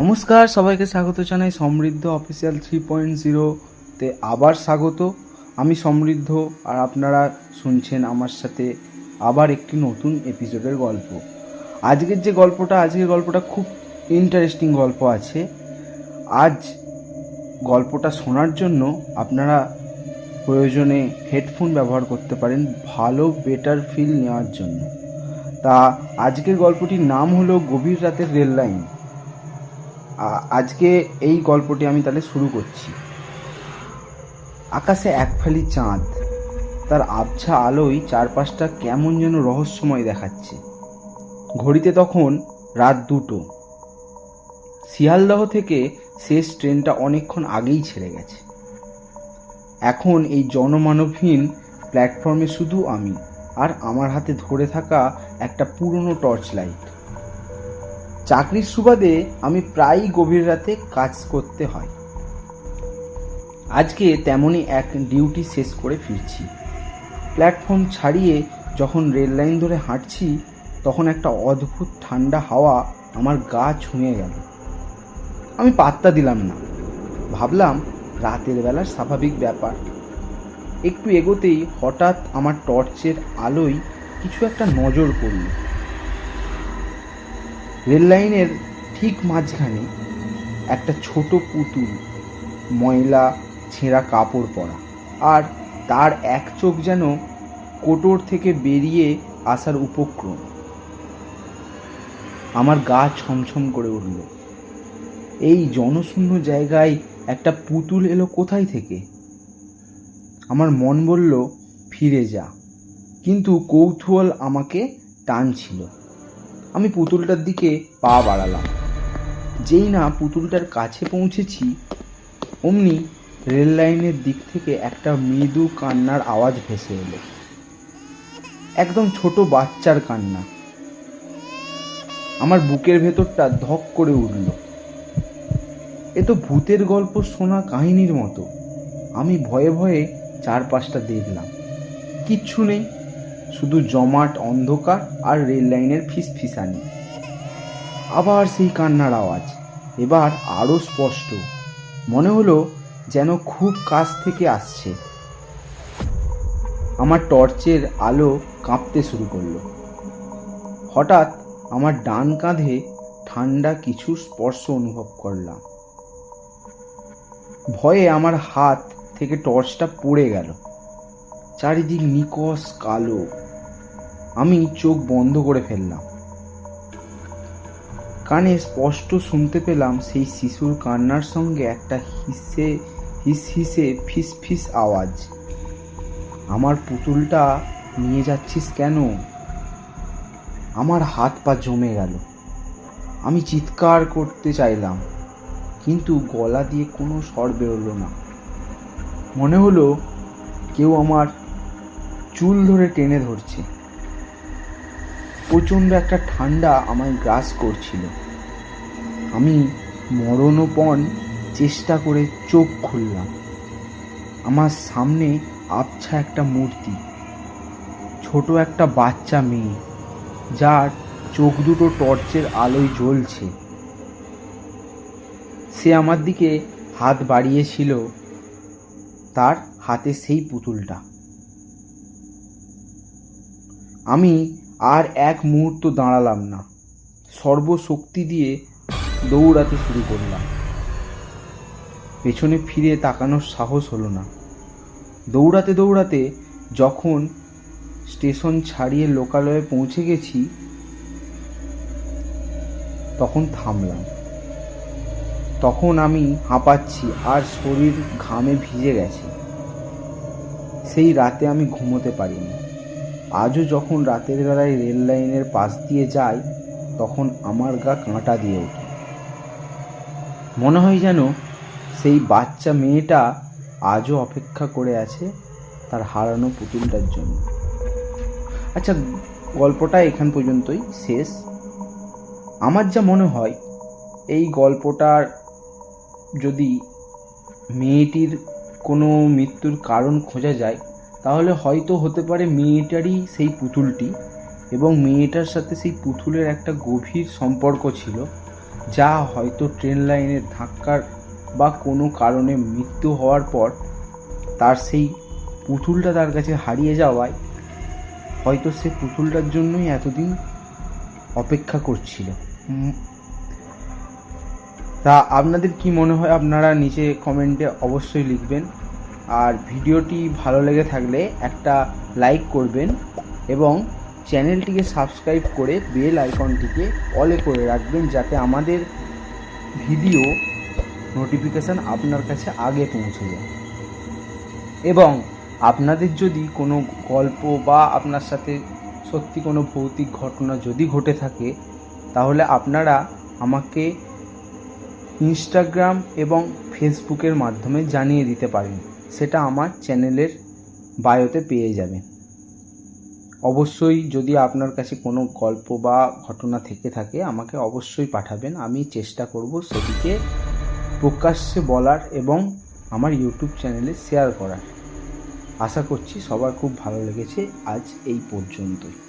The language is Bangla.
নমস্কার, সবাইকে স্বাগত জানাই সমৃদ্ধ অফিসিয়াল 3.0-তে আবার স্বাগত। আমি সমৃদ্ধ আর আপনারা শুনছেন আমার সাথে আবার একটি নতুন এপিসোডের গল্প। আজকের গল্পটা খুব ইন্টারেস্টিং গল্প আছে। আজ গল্পটা শোনার জন্য আপনারা প্রয়োজনে হেডফোন ব্যবহার করতে পারেন ভালো বেটার ফিল নেওয়ার জন্য। তা আজকের গল্পটির নাম হলো গভীর রাতের রেল লাইন। আজকে এই গল্পটি আমি তাহলে শুরু করছি। আকাশে এক ফালি চাঁদ, তার আবছা আলোয় চারপাশটা কেমন যেন রহস্যময় দেখাচ্ছে। ঘড়িতে তখন রাত 2টো। শিয়ালদহ থেকে শেষ ট্রেনটা অনেকক্ষণ আগেই ছেড়ে গেছে। এখন এই জনমানবহীন প্ল্যাটফর্মে শুধু আমি আর আমার হাতে ধরে থাকা একটা পুরনো টর্চ লাইট। চাকরির সুবাদে আমি প্রায়ই গভীর রাতে কাজ করতে হয়। আজকে তেমনই এক ডিউটি শেষ করে ফিরছি। প্ল্যাটফর্ম ছাড়িয়ে যখন রেল লাইন ধরে হাঁটছি তখন একটা অদ্ভুত ঠান্ডা হাওয়া আমার গা ছুঁয়ে গেল। আমি পাত্তা দিলাম না, ভাবলাম রাতের বেলার স্বাভাবিক ব্যাপার। একটু এগোতেই হঠাৎ আমার টর্চের আলোয় কিছু একটা নজর পড়ল। রেল লাইনের ঠিক মাঝখানে একটা ছোট পুতুল, ময়লা ছেঁড়া কাপড় পরা, আর তার এক চোখ যেন কোটর থেকে বেরিয়ে আসার উপক্রম। আমার গা ছমছম করে উঠল। এই জনশূন্য জায়গায় একটা পুতুল এলো কোথায় থেকে? আমার মন বলল ফিরে যা, কিন্তু কৌতূহল আমাকে টানছিল। আমি পুতুলটার দিকে পা বাড়ালাম। যেই না পুতুলটার কাছে পৌঁছেছি অমনি রেল লাইনের দিক থেকে একটা মৃদু কান্নার আওয়াজ ভেসে এলো। একদম ছোট বাচ্চার কান্না। আমার বুকের ভেতরটা ধক করে উঠল। এ তো ভূতের গল্প শোনা কাহিনীর মতো। আমি ভয়ে ভয়ে চারপাশটা দেখলাম। কিচ্ছু নেই, শুধু জমাট অন্ধকার আর রেল লাইনের ফিসফিসানি। আবার সেই কান্নার আওয়াজ, এবার আরো স্পষ্ট। মনে হলো যেন খুব কাছ থেকে আসছে। আমার টর্চের আলো কাঁপতে শুরু করলো। হঠাৎ আমার ডান কাঁধে ঠান্ডা কিছু স্পর্শ অনুভব করলাম। ভয়ে আমার হাত থেকে টর্চটা পড়ে গেল। চারিদিক নিকষ কালো। আমি চোখ বন্ধ করে ফেললাম। কানে স্পষ্ট শুনতে পেলাম সেই শিশুর কান্নার সঙ্গে একটা হিস হিসে ফিস ফিস আওয়াজ। আমার পুতুলটা নিয়ে যাচ্ছিস কেন? আমার হাত পা জমে গেল। আমি চিৎকার করতে চাইলাম, কিন্তু গলা দিয়ে কোনো স্বর বেরোলো না। মনে হলো কেউ আমার চুল ধরে টেনে ধরছে। প্রচণ্ড একটা ঠান্ডা আমায় গ্রাস করছিল। আমি মরণপণ চেষ্টা করে চোখ খুললাম। আমার সামনে আবছা একটা মূর্তি, ছোট একটা বাচ্চা মেয়ে, যার চোখ দুটো টর্চের আলোয় জ্বলছে। সে আমার দিকে হাত বাড়িয়েছিল, তার হাতে সেই পুতুলটা। আমি আর এক মুহূর্ত দাঁড়ালাম না, সর্বশক্তি দিয়ে দৌড়াতে শুরু করলাম। পেছনে ফিরে তাকানোর সাহস হলো না। দৌড়াতে দৌড়াতে যখন স্টেশন ছাড়িয়ে লোকালয়ে পৌঁছে গেছি তখন থামলাম। তখন আমি হাঁপাচ্ছি আর শরীর ঘামে ভিজে গেছে। সেই রাতে আমি ঘুমোতে পারিনি। আজও যখন রাতের বেলায় রেল লাইনের পাশ দিয়ে যাই তখন আমার গা কাঁটা দিয়ে ওঠে। মনে হয় যেন সেই বাচ্চা মেয়েটা আজও অপেক্ষা করে আছে তার হারানো পুতুলটার জন্য। আচ্ছা, গল্পটা এখান পর্যন্তই শেষ। আমার যা মনে হয় এই গল্পটার যদি মেয়েটির কোনো মৃত্যুর কারণ খোঁজা যায় তাহলে হয়তো হতে পারে মেয়েটারই সেই পুতুলটি, এবং মেয়েটার সাথে সেই পুতুলের একটা গভীর সম্পর্ক ছিল যা হয়তো ট্রেন লাইনের ধাক্কার বা কোনো কারণে মৃত্যু হওয়ার পর তার সেই পুতুলটা তার কাছে হারিয়ে যাওয়ায় হয়তো সে পুতুলটার জন্যই এতদিন অপেক্ষা করছিল। তা আপনাদের কি মনে হয় আপনারা নিচে কমেন্টে অবশ্যই লিখবেন। আর ভিডিওটি ভালো লেগে থাকলে একটা লাইক করবেন এবং চ্যানেলটিকে সাবস্ক্রাইব করে বেল আইকনটিকে অলে করে রাখবেন, যাতে আমাদের ভিডিও নোটিফিকেশান আপনার কাছে আগে পৌঁছে যায়। এবং আপনাদের যদি কোনো গল্প বা আপনার সাথে সত্যি কোনো ভৌতিক ঘটনা যদি ঘটে থাকে, তাহলে আপনারা আমাকে ইনস্টাগ্রাম এবং ফেসবুকের মাধ্যমে জানিয়ে দিতে পারেন। সেটা আমার চ্যানেলের বায়োতে পেয়ে যাবেন। অবশ্যই যদি আপনার কাছে কোনো গল্প বা ঘটনা থেকে থাকে আমাকে অবশ্যই পাঠাবেন। আমি চেষ্টা করব সেটিকে প্রকাশ্যে বলার এবং আমার ইউটিউব চ্যানেলে শেয়ার করার। আশা করছি সবার খুব ভালো লেগেছে। আজ এই পর্যন্তই।